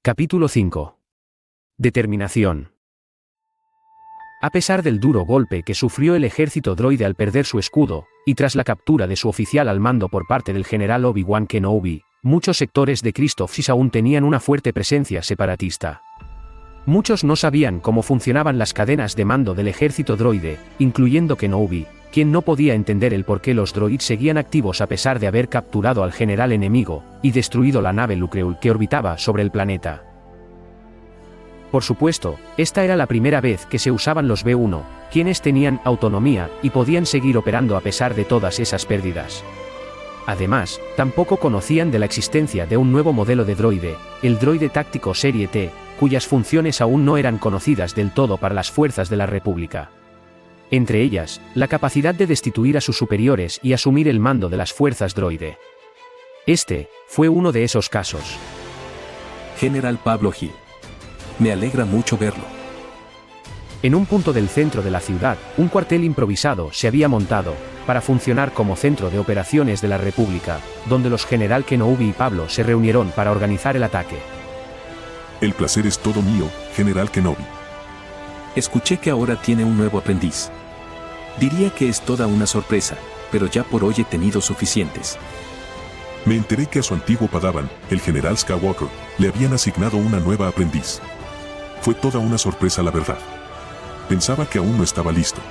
Capítulo 5. Determinación. A pesar del duro golpe que sufrió el ejército droide al perder su escudo, y tras la captura de su oficial al mando por parte del general Obi-Wan Kenobi, muchos sectores de Christophsis aún tenían una fuerte presencia separatista. Muchos no sabían cómo funcionaban las cadenas de mando del ejército droide, incluyendo Kenobi, quien no podía entender el por qué los droids seguían activos a pesar de haber capturado al general enemigo, y destruido la nave Lucreul que orbitaba sobre el planeta. Por supuesto, esta era la primera vez que se usaban los B-1, quienes tenían autonomía y podían seguir operando a pesar de todas esas pérdidas. Además, tampoco conocían de la existencia de un nuevo modelo de droide, el droide táctico Serie T, cuyas funciones aún no eran conocidas del todo para las fuerzas de la República. Entre ellas, la capacidad de destituir a sus superiores y asumir el mando de las fuerzas droide. Este fue uno de esos casos. General Pablo Gil. Me alegra mucho verlo. En un punto del centro de la ciudad, un cuartel improvisado se había montado, para funcionar como centro de operaciones de la República, donde los general Kenobi y Pablo se reunieron para organizar el ataque. El placer es todo mío, General Kenobi. Escuché que ahora tiene un nuevo aprendiz. Diría que es toda una sorpresa, pero ya por hoy he tenido suficientes. Me enteré que a su antiguo padawan, el General Skywalker, le habían asignado una nueva aprendiz. Fue toda una sorpresa, la verdad. Pensaba que aún no estaba listo.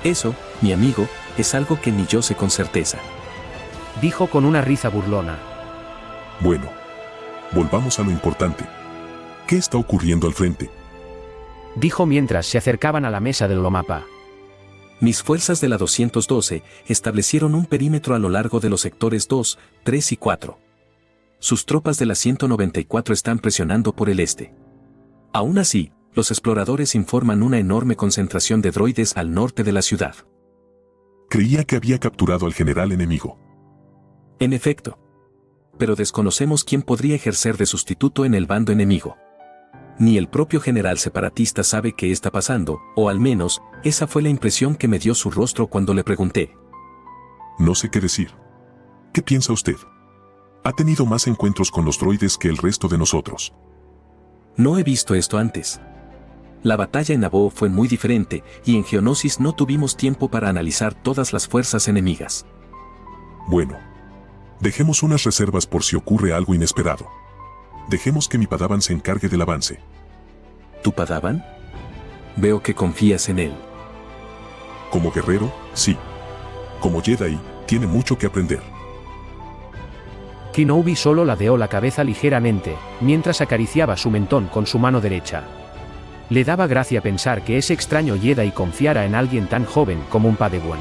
Eso, mi amigo, es algo que ni yo sé con certeza. Dijo con una risa burlona. Bueno, volvamos a lo importante. ¿Qué está ocurriendo al frente? Dijo mientras se acercaban a la mesa del holomapa. Mis fuerzas de la 212 establecieron un perímetro a lo largo de los sectores 2, 3 y 4. Sus tropas de la 194 están presionando por el este. Aún así, los exploradores informan una enorme concentración de droides al norte de la ciudad. Creía que había capturado al general enemigo. En efecto. Pero desconocemos quién podría ejercer de sustituto en el bando enemigo. Ni el propio general separatista sabe qué está pasando, o al menos, esa fue la impresión que me dio su rostro cuando le pregunté. No sé qué decir. ¿Qué piensa usted? Ha tenido más encuentros con los droides que el resto de nosotros. No he visto esto antes. La batalla en Naboo fue muy diferente, y en Geonosis no tuvimos tiempo para analizar todas las fuerzas enemigas. Bueno. Dejemos unas reservas por si ocurre algo inesperado. Dejemos que mi padawan se encargue del avance. ¿Tu padawan? Veo que confías en él. Como guerrero, sí. Como Jedi, tiene mucho que aprender. Kenobi solo ladeó la cabeza ligeramente, mientras acariciaba su mentón con su mano derecha. Le daba gracia pensar que ese extraño Jedi confiara en alguien tan joven como un padawan.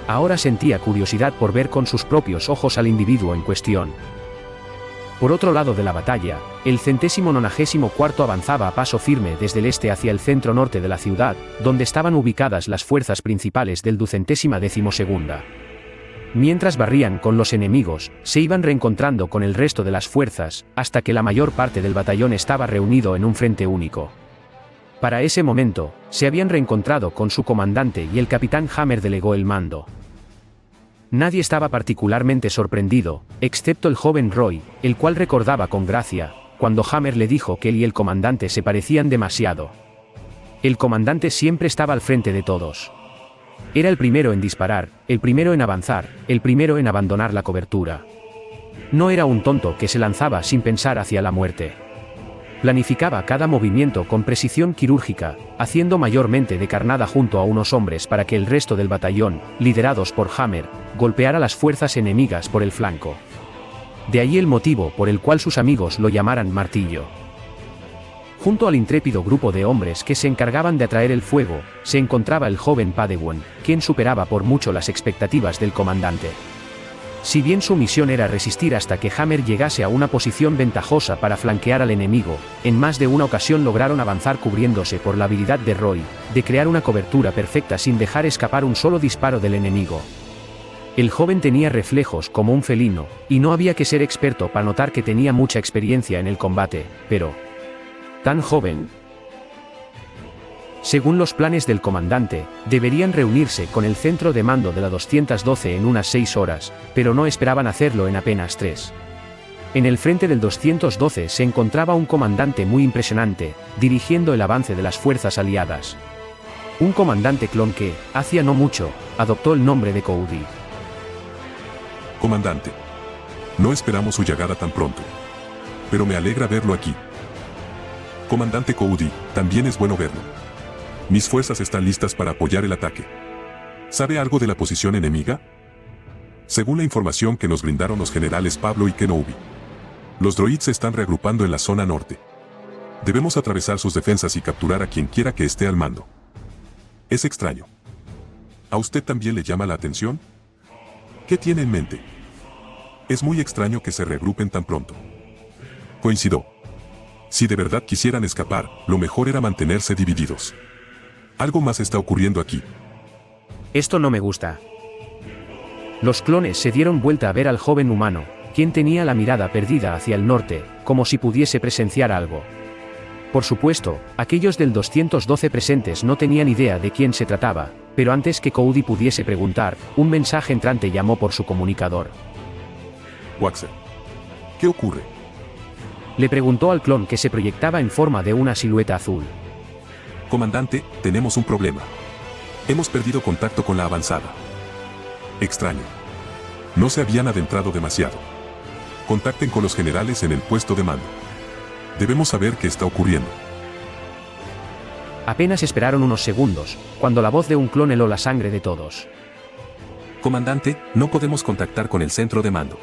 Ahora sentía curiosidad por ver con sus propios ojos al individuo en cuestión. Por otro lado de la batalla, el 194 avanzaba a paso firme desde el este hacia el centro norte de la ciudad, donde estaban ubicadas las fuerzas principales del 212ª. Mientras barrían con los enemigos, se iban reencontrando con el resto de las fuerzas, hasta que la mayor parte del batallón estaba reunido en un frente único. Para ese momento, se habían reencontrado con su comandante y el capitán Hammer delegó el mando. Nadie estaba particularmente sorprendido, excepto el joven Roy, el cual recordaba con gracia, cuando Hammer le dijo que él y el comandante se parecían demasiado. El comandante siempre estaba al frente de todos. Era el primero en disparar, el primero en avanzar, el primero en abandonar la cobertura. No era un tonto que se lanzaba sin pensar hacia la muerte. Planificaba cada movimiento con precisión quirúrgica, haciendo mayormente de carnada junto a unos hombres para que el resto del batallón, liderados por Hammer, golpeara las fuerzas enemigas por el flanco. De ahí el motivo por el cual sus amigos lo llamaran Martillo. Junto al intrépido grupo de hombres que se encargaban de atraer el fuego, se encontraba el joven padawan, quien superaba por mucho las expectativas del comandante. Si bien su misión era resistir hasta que Hammer llegase a una posición ventajosa para flanquear al enemigo, en más de una ocasión lograron avanzar cubriéndose por la habilidad de Roy, de crear una cobertura perfecta sin dejar escapar un solo disparo del enemigo. El joven tenía reflejos como un felino, y no había que ser experto para notar que tenía mucha experiencia en el combate, pero... ¿tan joven? Según los planes del comandante, deberían reunirse con el centro de mando de la 212 en unas 6 horas, pero no esperaban hacerlo en apenas 3. En el frente del 212 se encontraba un comandante muy impresionante, dirigiendo el avance de las fuerzas aliadas. Un comandante clon que, hacía no mucho, adoptó el nombre de Cody. Comandante. No esperamos su llegada tan pronto. Pero me alegra verlo aquí. Comandante Cody, también es bueno verlo. Mis fuerzas están listas para apoyar el ataque. ¿Sabe algo de la posición enemiga? Según la información que nos brindaron los generales Pablo y Kenobi, los droids se están reagrupando en la zona norte. Debemos atravesar sus defensas y capturar a quien quiera que esté al mando. Es extraño. ¿A usted también le llama la atención? ¿Qué tiene en mente? Es muy extraño que se reagrupen tan pronto. Coincido. Si de verdad quisieran escapar, lo mejor era mantenerse divididos. Algo más está ocurriendo aquí. Esto no me gusta. Los clones se dieron vuelta a ver al joven humano, quien tenía la mirada perdida hacia el norte, como si pudiese presenciar algo. Por supuesto, aquellos del 212 presentes no tenían idea de quién se trataba, pero antes que Cody pudiese preguntar, un mensaje entrante llamó por su comunicador. Waxer. ¿Qué ocurre? Le preguntó al clon que se proyectaba en forma de una silueta azul. Comandante, tenemos un problema. Hemos perdido contacto con la avanzada. Extraño. No se habían adentrado demasiado. Contacten con los generales en el puesto de mando. Debemos saber qué está ocurriendo. Apenas esperaron unos segundos, cuando la voz de un clon heló la sangre de todos. Comandante, no podemos contactar con el centro de mando.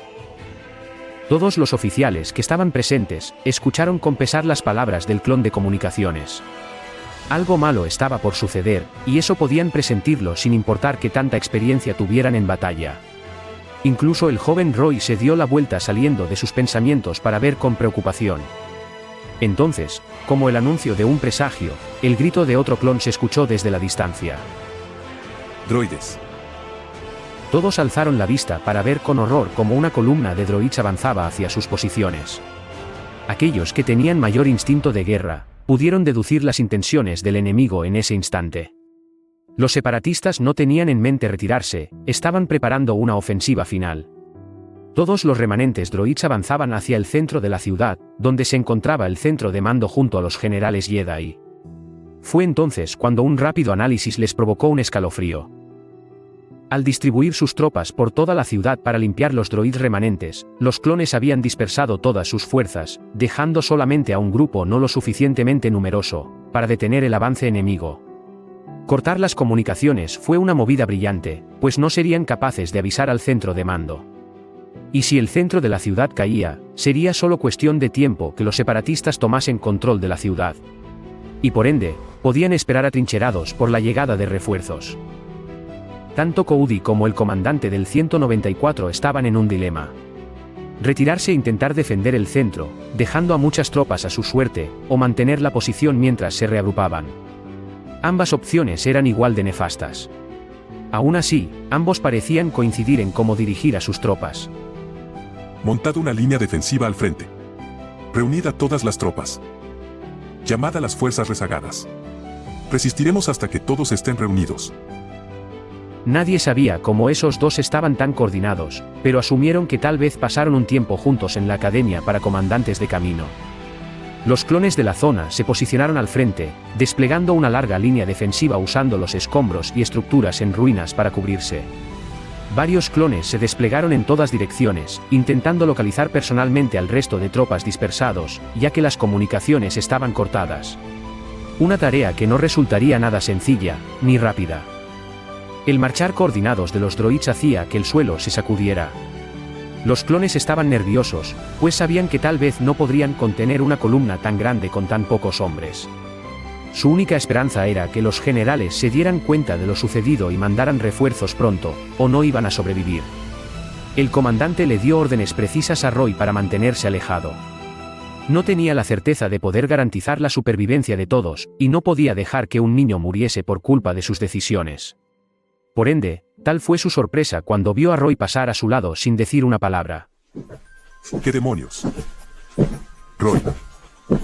Todos los oficiales que estaban presentes, escucharon con pesar las palabras del clon de comunicaciones. Algo malo estaba por suceder, y eso podían presentirlo sin importar qué tanta experiencia tuvieran en batalla. Incluso el joven Roy se dio la vuelta saliendo de sus pensamientos para ver con preocupación. Entonces, como el anuncio de un presagio, el grito de otro clon se escuchó desde la distancia. Droides. Todos alzaron la vista para ver con horror cómo una columna de droids avanzaba hacia sus posiciones. Aquellos que tenían mayor instinto de guerra, pudieron deducir las intenciones del enemigo en ese instante. Los separatistas no tenían en mente retirarse, estaban preparando una ofensiva final. Todos los remanentes droids avanzaban hacia el centro de la ciudad, donde se encontraba el centro de mando junto a los generales Jedi. Fue entonces cuando un rápido análisis les provocó un escalofrío. Al distribuir sus tropas por toda la ciudad para limpiar los droids remanentes, los clones habían dispersado todas sus fuerzas, dejando solamente a un grupo no lo suficientemente numeroso para detener el avance enemigo. Cortar las comunicaciones fue una movida brillante, pues no serían capaces de avisar al centro de mando. Y si el centro de la ciudad caía, sería solo cuestión de tiempo que los separatistas tomasen control de la ciudad. Y por ende, podían esperar atrincherados por la llegada de refuerzos. Tanto Cody como el comandante del 194 estaban en un dilema. Retirarse e intentar defender el centro, dejando a muchas tropas a su suerte, o mantener la posición mientras se reagrupaban. Ambas opciones eran igual de nefastas. Aún así, ambos parecían coincidir en cómo dirigir a sus tropas. Montad una línea defensiva al frente. Reunid a todas las tropas. Llamad a las fuerzas rezagadas. Resistiremos hasta que todos estén reunidos. Nadie sabía cómo esos dos estaban tan coordinados, pero asumieron que tal vez pasaron un tiempo juntos en la academia para comandantes de camino. Los clones de la zona se posicionaron al frente, desplegando una larga línea defensiva usando los escombros y estructuras en ruinas para cubrirse. Varios clones se desplegaron en todas direcciones, intentando localizar personalmente al resto de tropas dispersados, ya que las comunicaciones estaban cortadas. Una tarea que no resultaría nada sencilla, ni rápida. El marchar coordinados de los droids hacía que el suelo se sacudiera. Los clones estaban nerviosos, pues sabían que tal vez no podrían contener una columna tan grande con tan pocos hombres. Su única esperanza era que los generales se dieran cuenta de lo sucedido y mandaran refuerzos pronto, o no iban a sobrevivir. El comandante le dio órdenes precisas a Roy para mantenerse alejado. No tenía la certeza de poder garantizar la supervivencia de todos, y no podía dejar que un niño muriese por culpa de sus decisiones. Por ende, tal fue su sorpresa cuando vio a Roy pasar a su lado sin decir una palabra. ¿Qué demonios? Roy,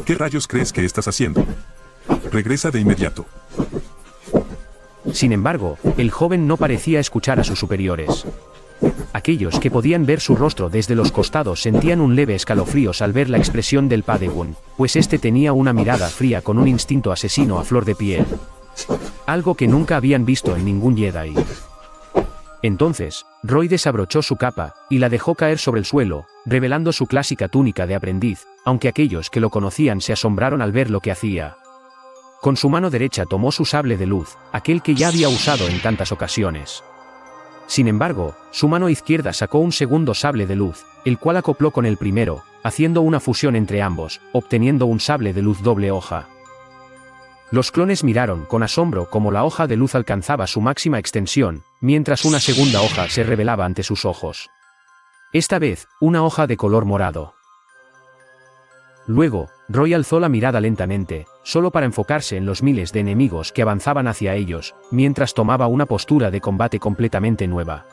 ¿qué rayos crees que estás haciendo? Regresa de inmediato. Sin embargo, el joven no parecía escuchar a sus superiores. Aquellos que podían ver su rostro desde los costados sentían un leve escalofríos al ver la expresión del Padawan, pues este tenía una mirada fría con un instinto asesino a flor de piel. Algo que nunca habían visto en ningún Jedi. Entonces, Roy desabrochó su capa, y la dejó caer sobre el suelo, revelando su clásica túnica de aprendiz, aunque aquellos que lo conocían se asombraron al ver lo que hacía. Con su mano derecha tomó su sable de luz, aquel que ya había usado en tantas ocasiones. Sin embargo, su mano izquierda sacó un segundo sable de luz, el cual acopló con el primero, haciendo una fusión entre ambos, obteniendo un sable de luz doble hoja. Los clones miraron con asombro cómo la hoja de luz alcanzaba su máxima extensión, mientras una segunda hoja se revelaba ante sus ojos. Esta vez, una hoja de color morado. Luego, Roy alzó la mirada lentamente, solo para enfocarse en los miles de enemigos que avanzaban hacia ellos, mientras tomaba una postura de combate completamente nueva.